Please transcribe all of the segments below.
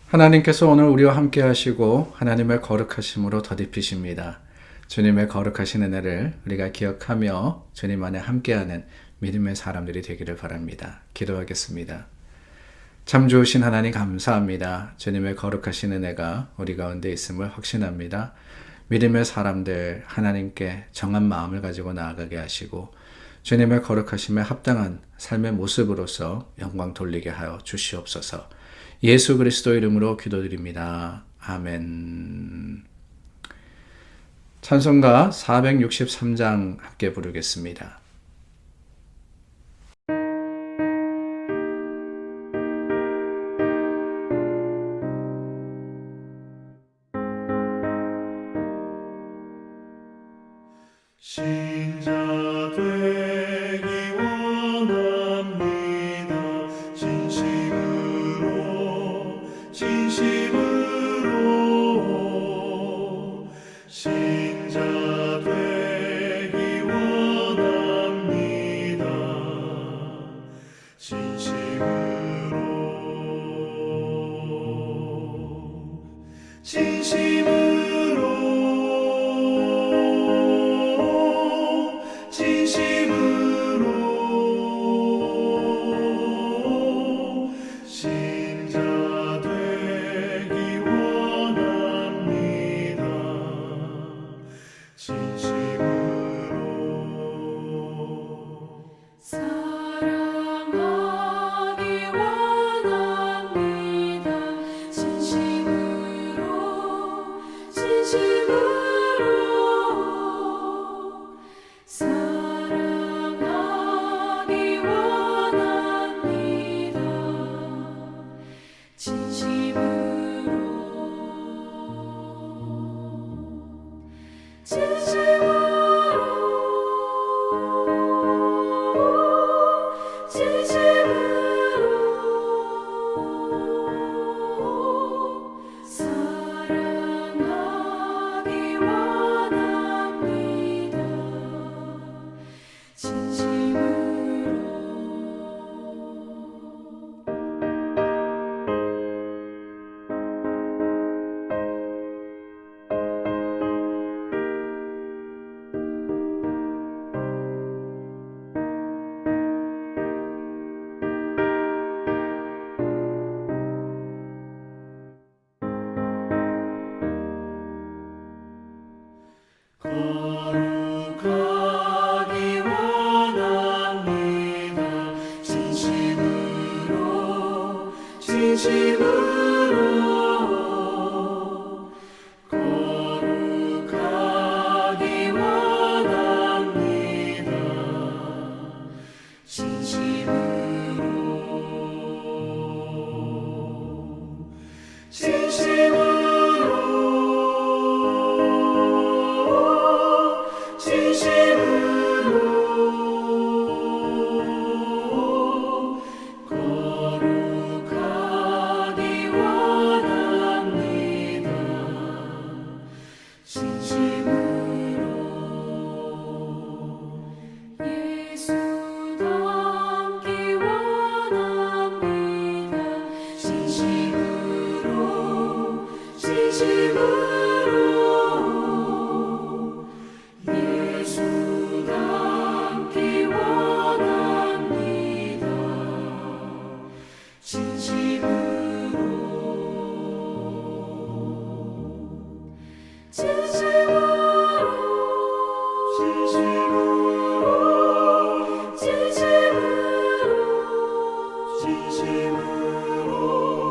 하나님께서 오늘 우리와 함께 하시고 하나님의 거룩하심으로 덧입히십니다. 주님의 거룩하신 은혜를 우리가 기억하며 주님 안에 함께하는 믿음의 사람들이 되기를 바랍니다. 기도하겠습니다. 참 좋으신 하나님 감사합니다. 주님의 거룩하신 은혜가 우리 가운데 있음을 확신합니다. 믿음의 사람들 하나님께 정한 마음을 가지고 나아가게 하시고 주님의 거룩하심에 합당한 삶의 모습으로서 영광 돌리게 하여 주시옵소서. 예수 그리스도 이름으로 기도드립니다. 아멘. 찬송가 463장 함께 부르겠습니다. 신자 되기 원합니다. 진심으로 신자 되기 원합니다. 진심으로 신자 되기 원합니다. 진심으로 사랑하기 원합니다. 진심으로 사랑하기 원합니다. 거룩하기 원합니다. 진심으로 거룩하기 원합니다. 거룩하기 원합니다. 예수 닮기 원합니다.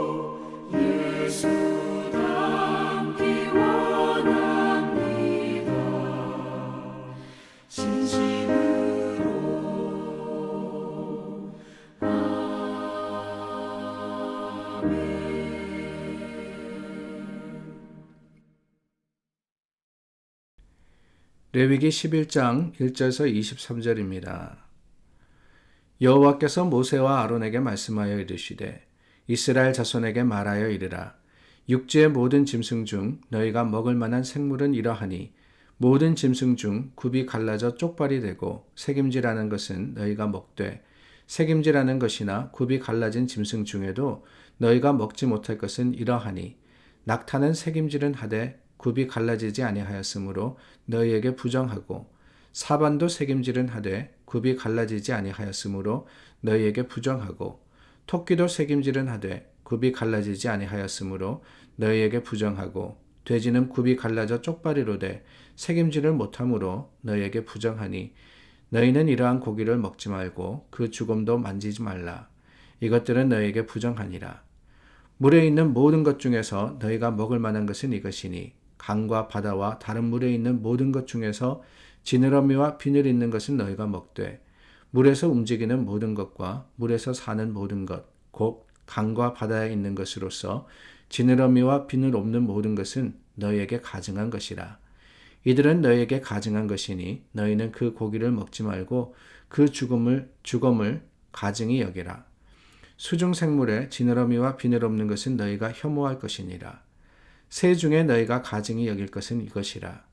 진심으로 예수 닮기 원합니다. 진심으로 예수 닮기 원합니다. 레위기 11장 1절에서 23절입니다. 여호와께서 모세와 아론에게 말씀하여 이르시되 이스라엘 자손에게 말하여 이르라. 육지의 모든 짐승 중 너희가 먹을 만한 생물은 이러하니 모든 짐승 중 굽이 갈라져 쪽발이 되고 새김질하는 것은 너희가 먹되 색임질하는 것이나 굽이 갈라진 짐승 중에도 너희가 먹지 못할 것은 이러하니 낙타는 색임질은 하되 굽이 갈라지지 아니하였으므로 너희에게 부정하고 사반도 색임질은 하되 굽이 갈라지지 아니하였으므로 너희에게 부정하고 토끼도 색임질은 하되 굽이 갈라지지 아니하였으므로 너희에게 부정하고 돼지는 굽이 갈라져 쪽발이로 돼 색임질을 못함으로 너희에게 부정하니 너희는 이러한 고기를 먹지 말고 그 죽음도 만지지 말라. 이것들은 너희에게 부정하니라. 물에 있는 모든 것 중에서 너희가 먹을 만한 것은 이것이니 강과 바다와 다른 물에 있는 모든 것 중에서 지느러미와 비늘 있는 것은 너희가 먹되 물에서 움직이는 모든 것과 물에서 사는 모든 것, 곧 강과 바다에 있는 것으로서 지느러미와 비늘 없는 모든 것은 너희에게 가증한 것이라. 이들은 너희에게 가증한 것이니 너희는 그 고기를 먹지 말고 그 죽음을 가증히 여기라. 수중 생물에 지느러미와 비늘 없는 것은 너희가 혐오할 것이니라. 새 중에 너희가 가증히 여길 것은 이것이라.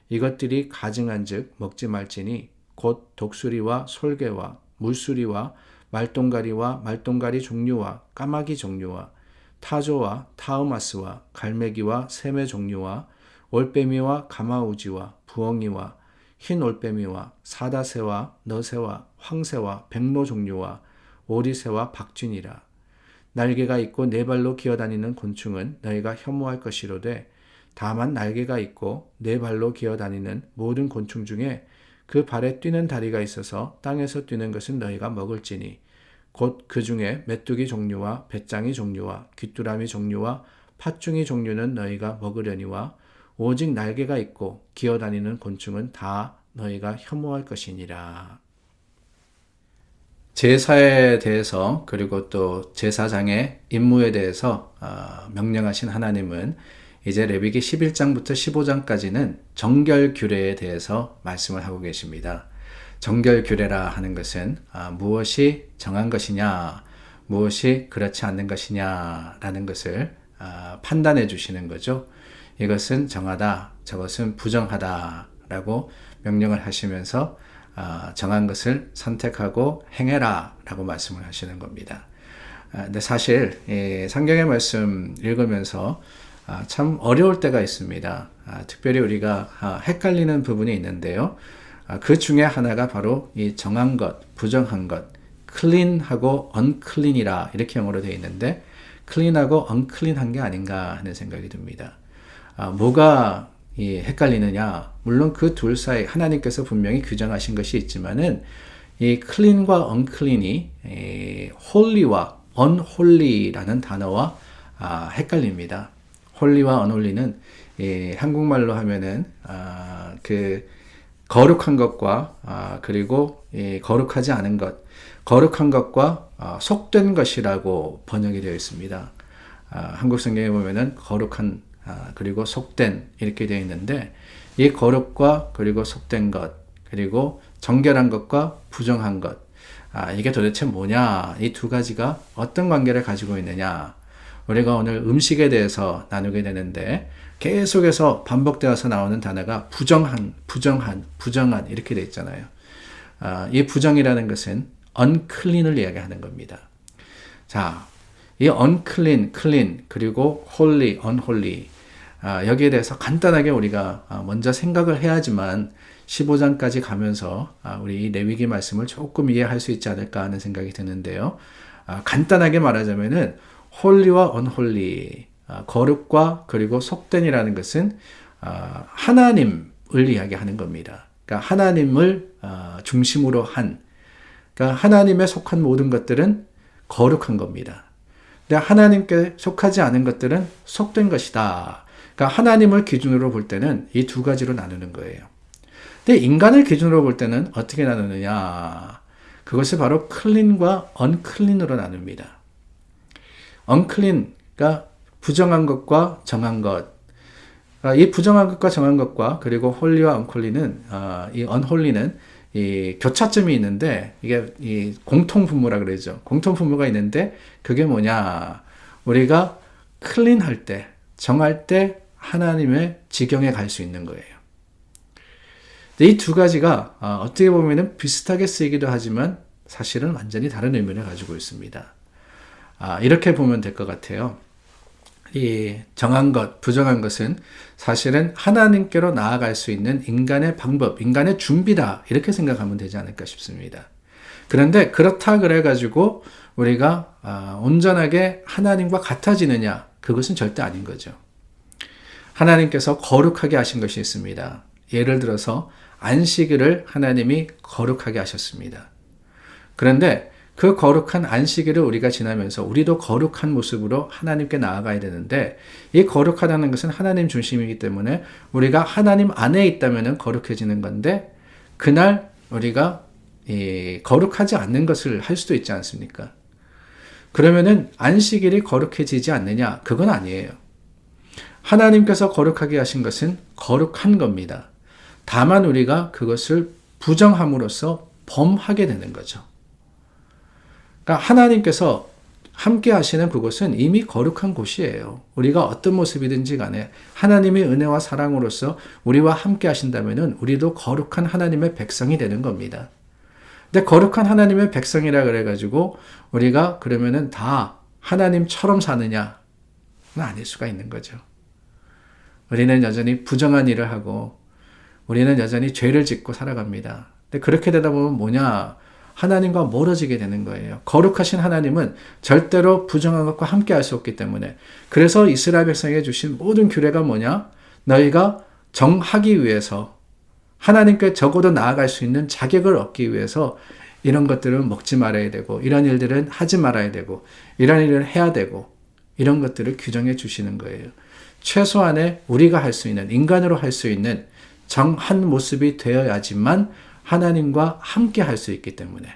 이것들이 가증한즉 먹지 말지니 곧 독수리와 솔개와 물수리와 말동가리와 말동가리 종류와 까마귀 종류와 타조와 타우마스와 갈매기와 샘의 종류와 올빼미와 가마우지와 부엉이와 흰 올빼미와 사다새와 너새와 황새와 백로 종류와 오리새와 박쥐니라. 날개가 있고 네 발로 기어다니는 곤충은 너희가 혐오할 것이로되 다만 날개가 있고 네 발로 기어다니는 모든 곤충 중에 그 발에 뛰는 다리가 있어서 땅에서 뛰는 것은 너희가 먹을지니 곧 그 중에 메뚜기 종류와 배짱이 종류와 귀뚜라미 종류와 팥중이 종류는 너희가 먹으려니와 오직 날개가 있고 기어다니는 곤충은 다 너희가 혐오할 것이니라. 제사에 대해서 그리고 또 제사장의 임무에 대해서 명령하신 하나님은 이제 레위기 11장부터 15장까지는 정결규례에 대해서 말씀을 하고 계십니다. 정결규례라 하는 것은 무엇이 정한 것이냐, 무엇이 그렇지 않는 것이냐라는 것을 판단해 주시는 거죠. 이것은 정하다, 저것은 부정하다라고 명령을 하시면서 정한 것을 선택하고 행해라 라고 말씀을 하시는 겁니다. 근데 사실 성경의 말씀 읽으면서 참 어려울 때가 있습니다. 특별히 우리가 헷갈리는 부분이 있는데요. 그 중에 하나가 바로 이 정한 것, 부정한 것, clean하고 unclean이라 이렇게 영어로 되어 있는데 clean하고 unclean한 게 아닌가 하는 생각이 듭니다. 뭐가 헷갈리느냐? 물론 그 둘 사이 하나님께서 분명히 규정하신 것이 있지만은 이 clean과 unclean이 holy와 unholy라는 단어와 헷갈립니다. holy와 unholy는 한국말로 하면은 그 거룩한 것과 그리고 거룩하지 않은 것, 거룩한 것과 속된 것이라고 번역이 되어 있습니다. 한국 성경에 보면은 거룩한 그리고 속된 이렇게 되어 있는데 이 거룩과 그리고 속된 것 그리고 정결한 것과 부정한 것 이게 도대체 뭐냐, 이 두 가지가 어떤 관계를 가지고 있느냐, 우리가 오늘 음식에 대해서 나누게 되는데 계속해서 반복되어서 나오는 단어가 부정한 이렇게 되어 있잖아요. 이 부정이라는 것은 unclean을 이야기하는 겁니다. 자, 이 unclean, clean 그리고 holy, unholy 여기에 대해서 간단하게 우리가 먼저 생각을 해야지만 15장까지 가면서 우리 이 레위기 말씀을 조금 이해할 수 있지 않을까 하는 생각이 드는데요. 간단하게 말하자면은 holy와 unholy, 거룩과 그리고 속된이라는 것은 하나님을 이야기하는 겁니다. 그러니까 하나님을 중심으로 한, 그러니까 하나님에 속한 모든 것들은 거룩한 겁니다. 근데 하나님께 속하지 않은 것들은 속된 것이다. 그러니까 하나님을 기준으로 볼 때는 이 두 가지로 나누는 거예요. 근데 인간을 기준으로 볼 때는 어떻게 나누느냐? 그것을 바로 clean과 unclean으로 나눕니다. unclean, 그러니까 부정한 것과 정한 것. 이 부정한 것과 정한 것과 그리고 holy와 unholy는 이 unholy는 이 교차점이 있는데 이게 이 공통 분모라 그러죠. 공통 분모가 있는데 그게 뭐냐? 우리가 clean 할 때, 정할 때 하나님의 지경에 갈 수 있는 거예요. 이 두 가지가 어떻게 보면 비슷하게 쓰이기도 하지만 사실은 완전히 다른 의미를 가지고 있습니다. 이렇게 보면 될 것 같아요. 이 정한 것, 부정한 것은 사실은 하나님께로 나아갈 수 있는 인간의 방법, 인간의 준비다. 이렇게 생각하면 되지 않을까 싶습니다. 그런데 그렇다 그래가지고 우리가 온전하게 하나님과 같아지느냐? 그것은 절대 아닌 거죠. 하나님께서 거룩하게 하신 것이 있습니다. 예를 들어서 안식일을 하나님이 거룩하게 하셨습니다. 그런데 그 거룩한 안식일을 우리가 지나면서 우리도 거룩한 모습으로 하나님께 나아가야 되는데, 이 거룩하다는 것은 하나님 중심이기 때문에 우리가 하나님 안에 있다면 거룩해지는 건데, 그날 우리가 거룩하지 않는 것을 할 수도 있지 않습니까? 그러면은 안식일이 거룩해지지 않느냐? 그건 아니에요. 하나님께서 거룩하게 하신 것은 거룩한 겁니다. 다만 우리가 그것을 부정함으로써 범하게 되는 거죠. 그러니까 하나님께서 함께 하시는 그곳은 이미 거룩한 곳이에요. 우리가 어떤 모습이든지 간에 하나님의 은혜와 사랑으로서 우리와 함께 하신다면 우리도 거룩한 하나님의 백성이 되는 겁니다. 근데 거룩한 하나님의 백성이라 그래가지고 우리가 그러면은 다 하나님처럼 사느냐는 아닐 수가 있는 거죠. 우리는 여전히 부정한 일을 하고 우리는 여전히 죄를 짓고 살아갑니다. 근데 그렇게 되다 보면 뭐냐? 하나님과 멀어지게 되는 거예요. 거룩하신 하나님은 절대로 부정한 것과 함께 할 수 없기 때문에, 그래서 이스라엘 백성에게 주신 모든 규례가 뭐냐? 너희가 정하기 위해서, 하나님께 적어도 나아갈 수 있는 자격을 얻기 위해서 이런 것들은 먹지 말아야 되고, 이런 일들은 하지 말아야 되고, 이런 일을 해야 되고, 이런 것들을 규정해 주시는 거예요. 최소한의 우리가 할 수 있는, 인간으로 할 수 있는 정한 모습이 되어야지만 하나님과 함께 할 수 있기 때문에,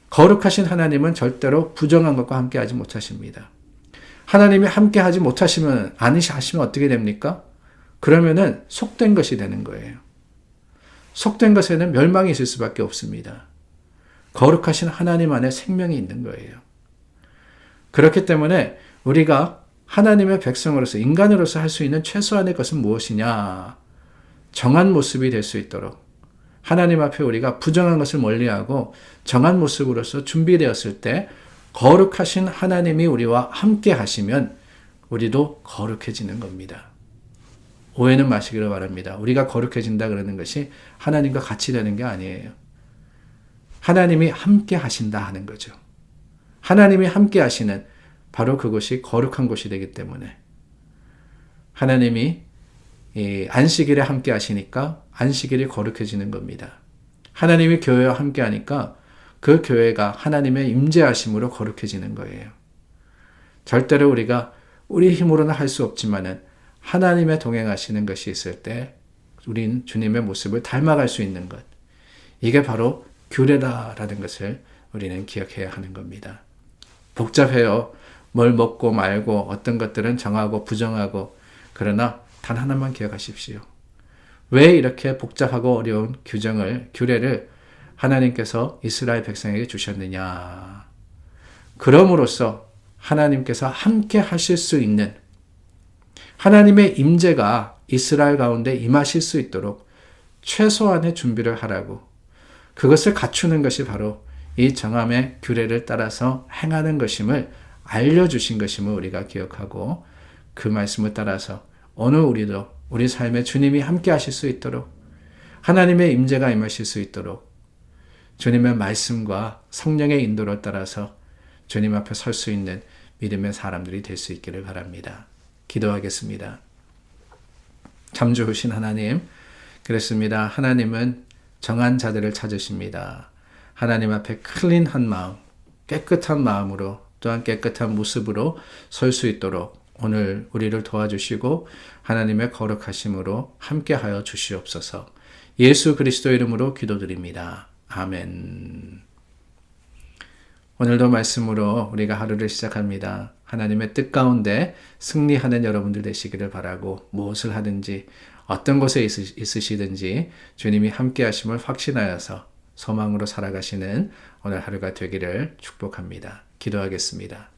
거룩하신 하나님은 절대로 부정한 것과 함께 하지 못하십니다. 하나님이 함께 하지 못하시면, 하시면 어떻게 됩니까? 그러면은 속된 것이 되는 거예요. 속된 것에는 멸망이 있을 수밖에 없습니다. 거룩하신 하나님 안에 생명이 있는 거예요. 그렇기 때문에 우리가 하나님의 백성으로서, 인간으로서 할 수 있는 최소한의 것은 무엇이냐? 정한 모습이 될 수 있도록 하나님 앞에 우리가 부정한 것을 멀리하고 정한 모습으로서 준비되었을 때 거룩하신 하나님이 우리와 함께 하시면 우리도 거룩해지는 겁니다. 오해는 마시기를 바랍니다. 우리가 거룩해진다 그러는 것이 하나님과 같이 되는 게 아니에요. 하나님이 함께 하신다 하는 거죠. 하나님이 함께 하시는 바로 그것이 거룩한 곳이 되기 때문에, 하나님이 안식일에 함께 하시니까 안식일이 거룩해지는 겁니다. 하나님이 교회와 함께 하니까 그 교회가 하나님의 임재하심으로 거룩해지는 거예요. 절대로 우리가 우리 힘으로는 할 수 없지만은 하나님의 동행하시는 것이 있을 때 우린 주님의 모습을 닮아갈 수 있는 것, 이게 바로 규례다라는 것을 우리는 기억해야 하는 겁니다. 복잡해요. 뭘 먹고 말고, 어떤 것들은 정하고 부정하고. 그러나 단 하나만 기억하십시오. 왜 이렇게 복잡하고 어려운 규례를 하나님께서 이스라엘 백성에게 주셨느냐? 그럼으로써 하나님께서 함께 하실 수 있는, 하나님의 임재가 이스라엘 가운데 임하실 수 있도록 최소한의 준비를 하라고, 그것을 갖추는 것이 바로 이 정함의 규례를 따라서 행하는 것임을 알려주신 것임을 우리가 기억하고, 그 말씀을 따라서 오늘 우리도 우리 삶에 주님이 함께 하실 수 있도록, 하나님의 임재가 임하실 수 있도록 주님의 말씀과 성령의 인도를 따라서 주님 앞에 설 수 있는 믿음의 사람들이 될 수 있기를 바랍니다. 기도하겠습니다. 참 좋으신 하나님, 그렇습니다. 하나님은 정한 자들을 찾으십니다. 하나님 앞에 클린한 마음, 깨끗한 마음으로, 또한 깨끗한 모습으로 설 수 있도록 오늘 우리를 도와주시고 하나님의 거룩하심으로 함께하여 주시옵소서. 예수 그리스도 이름으로 기도드립니다. 아멘. 오늘도 말씀으로 우리가 하루를 시작합니다. 하나님의 뜻 가운데 승리하는 여러분들 되시기를 바라고, 무엇을 하든지 어떤 곳에 있으시든지 주님이 함께 하심을 확신하여서 소망으로 살아가시는 오늘 하루가 되기를 축복합니다. 기도하겠습니다.